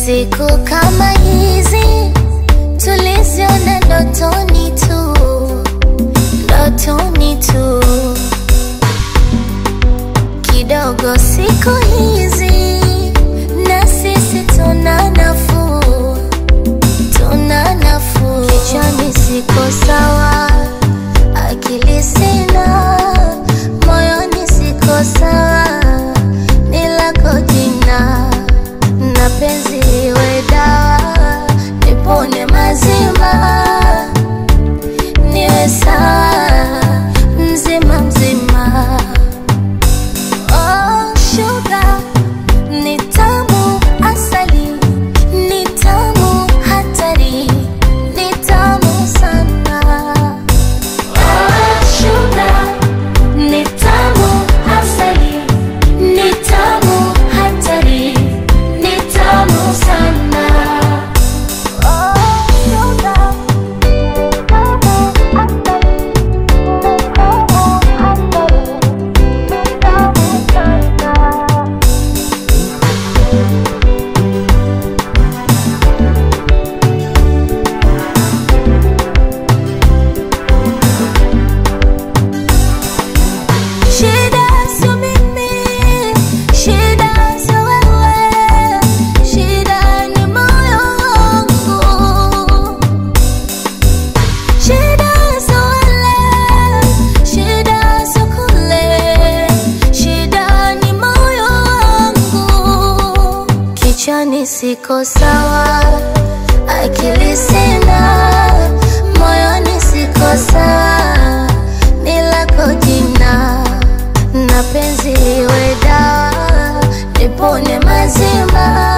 Siku kama hizi tuliziona ndotoni tu, ndotoni tu. Kidogo siku hizi na sisi tuna nafuu, tuna nafuu. Kichwani siko sawa, akili sina, moyoni siko sawa, ni lako jina. Na penzi iwe dawa, nipone mazima, niwe sawa mzima mzima. Oh sugar, ni tamu asali, ni tamu hatari, ni tamu sana. Oh sugar, ni tamu asali, ni tamu hatari, ni tamu sana. Oh sugar, ni tamu asali, ni tamu hatari, ni tamu sana. Shida sio mimi, shida sio wewe, shida ni moyo wangu. Shida sio wale, shida sio kule, shida ni moyo wangu. Kichwani siko sawa, akili sina, moyoni siko sawa, ni lako jina. Na penzi iwe dawa, nipone mazima,